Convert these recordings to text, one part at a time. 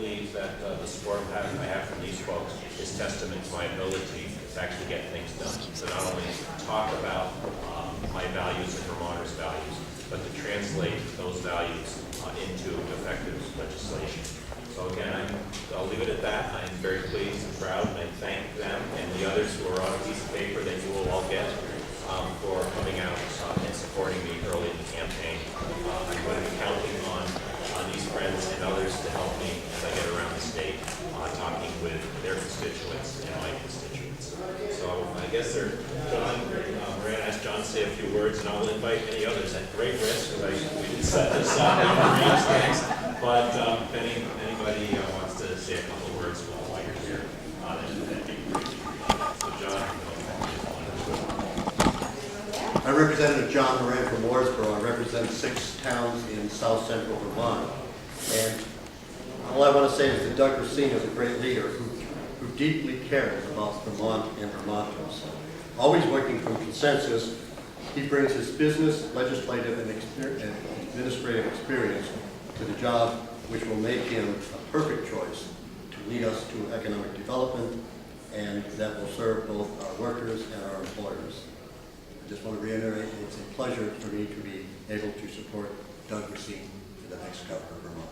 believe that the support I have from these folks is testament to my ability to actually get things done. So not only talk about my values and Vermonters' values, but to translate those values into effective legislation. So again, I'll leave it at that. I'm very pleased and proud, and I thank them and the others who are on a piece of paper that you will all get for coming out and supporting me early in the campaign. I'm going to be counting on these friends and others to help me as I get around the state, talking with their constituents and my constituents. So I guess John, we're going to ask John to say a few words, and I'll invite any others at great risk, because we didn't set this up and arrange things. But if anybody wants to say a couple of words while you're here, that'd be great. So John. I'm Representative John Moran from Wardsboro. I represent 6 towns in south central Vermont. And all I want to say is that Doug Racine is a great leader who deeply cares about Vermont and Vermonters. Always working from consensus, he brings his business, legislative, and administrative experience to the job, which will make him a perfect choice to lead us to economic development, and that will serve both our workers and our employers. I just want to reiterate, it's a pleasure for me to be able to support Doug Racine for the next governor of Vermont.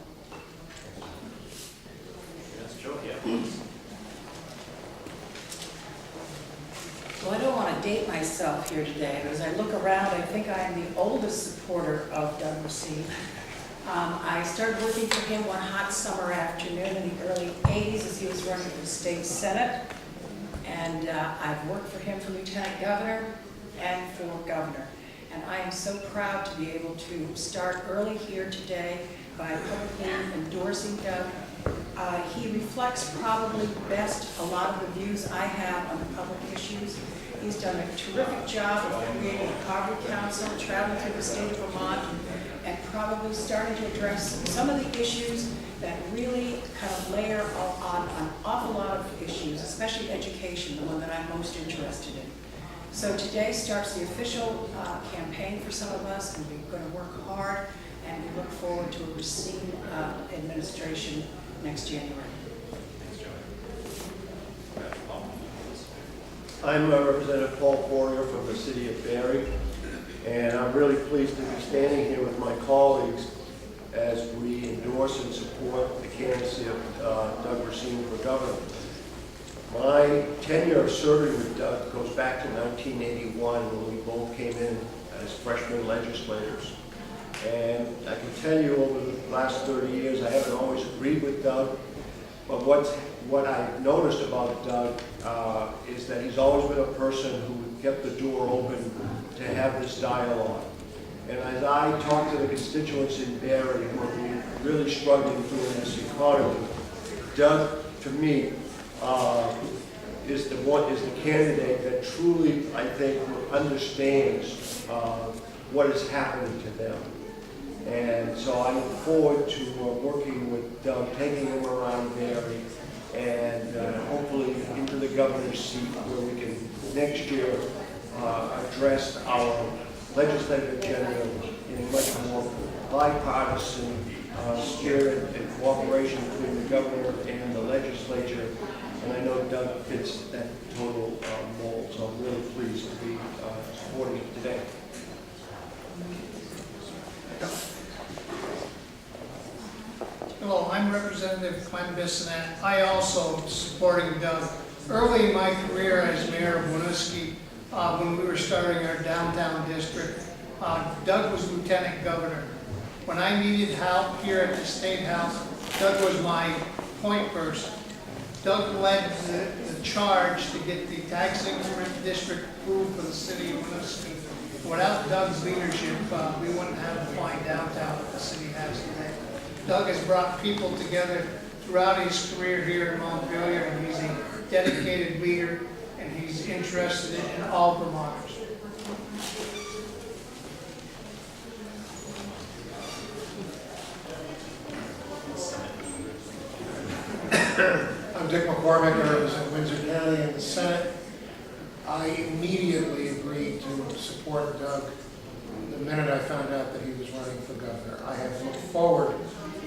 Yes, Joe, yeah. Well, I don't want to date myself here today, but as I look around, I think I am the oldest supporter of Doug Racine. I started working for him one hot summer afternoon in the early 80s as he was running for the state senate. And I've worked for him for lieutenant governor and for governor. And I am so proud to be able to start early here today by publicly endorsing Doug. He reflects probably best a lot of the views I have on the public issues. He's done a terrific job of creating a poverty council, traveling through the state of Vermont, and probably starting to address some of the issues that really kind of layer on an awful lot of issues, especially education, the one that I'm most interested in. So today starts the official campaign for some of us, and we're going to work hard, and we look forward to a Racine administration next January. I'm Representative Paul Poirier from the city of Barrie, and I'm really pleased to be standing here with my colleagues as we endorse and support the candidacy of Doug Racine for governor. My tenure of serving with Doug goes back to 1981 when we both came in as freshman legislators. And I can tell you over the last 30 years, I haven't always agreed with Doug, but what I've noticed about Doug is that he's always been a person who kept the door open to have this dialogue. And as I talk to the constituents in Barrie who are really struggling through this economy, Doug, to me, is the candidate that truly, I think, understands what is happening to them. And so I look forward to working with Doug, taking him around Barrie, and hopefully into the governor's seat where we can next year address our legislative agenda in a much more bipartisan spirit and cooperation between the governor and the legislature. And I know Doug fits that total mold, so I'm really pleased to be supporting it today. Hello, I'm Representative Clem Bissonette. I also am supporting Doug. Early in my career as mayor of Winooski, when we were starting our downtown district, Doug was lieutenant governor. When I needed help here at the Statehouse, Doug was my point person. Doug led the charge to get the tax increment district approved for the city of Winooski. Without Doug's leadership, we wouldn't have the fine downtown that the city has today. Doug has brought people together throughout his career here in Montpelier, and he's a dedicated leader, and he's interested in all Vermonters. I'm Dick McCormick. I represent Windsor County in the Senate. I immediately agreed to support Doug the minute I found out that he was running for governor. I have looked forward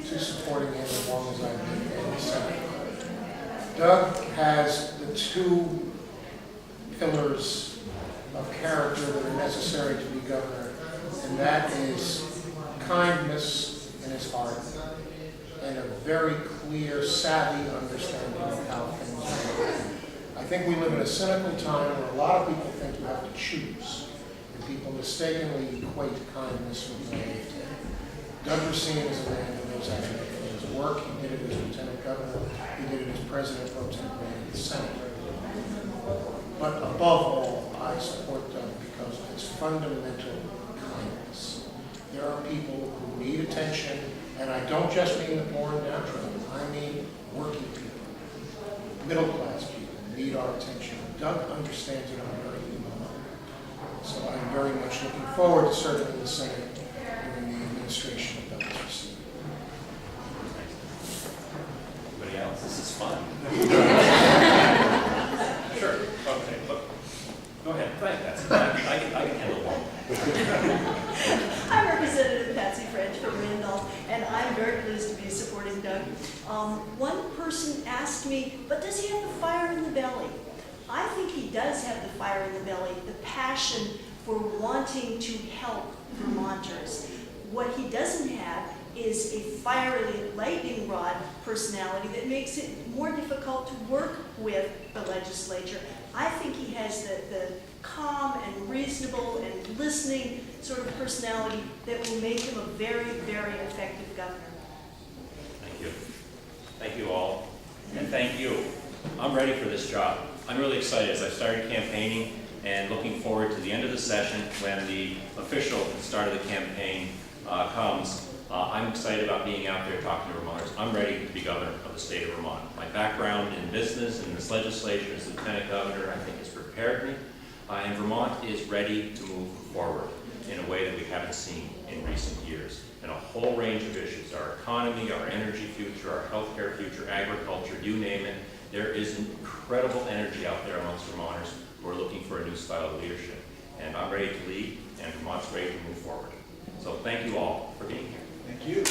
to supporting him as long as I've been in the Senate. Doug has the two pillars of character that are necessary to be governor, and that is kindness in his heart and a very clear, savvy understanding of how things work. I think we live in a cynical time where a lot of people think you have to choose, and people mistakenly equate kindness with naivety. Doug Racine is a man who knows how to make things work. He did it as lieutenant governor. He did it as president pro tempore in the Senate. But above all, I support Doug because of his fundamental kindness. There are people who need attention, and I don't just mean the poor and downtrodden. I mean working people, middle-class people need our attention. Doug understands it on a very human level. So I'm very much looking forward to serving in the Senate during the administration of Doug Racine. Anybody else? This is fun. Sure. Okay. Look. Go ahead. Go ahead, Patsy. I can handle one. I'm Representative Patsy French from Randolph, and I'm very pleased to be supporting Doug. One person asked me, but does he have the fire in the belly? I think he does have the fire in the belly, the passion for wanting to help Vermonters. What he doesn't have is a fiery lightning rod personality that makes it more difficult to work with the legislature. I think he has the calm and reasonable and listening sort of personality that will make him a very, very effective governor. Thank you. Thank you all. And thank you. I'm ready for this job. I'm really excited as I started campaigning and looking forward to the end of the session when the official start of the campaign comes. I'm excited about being out there talking to Vermonters. I'm ready to be governor of the state of Vermont. My background in business and this legislature as lieutenant governor, I think, has prepared me. And Vermont is ready to move forward in a way that we haven't seen in recent years. And a whole range of issues, our economy, our energy future, our healthcare future, agriculture, you name it. There is incredible energy out there amongst Vermonters who are looking for a new style of leadership. And I'm ready to lead, and Vermont's ready to move forward. So thank you all for being here. Thank you.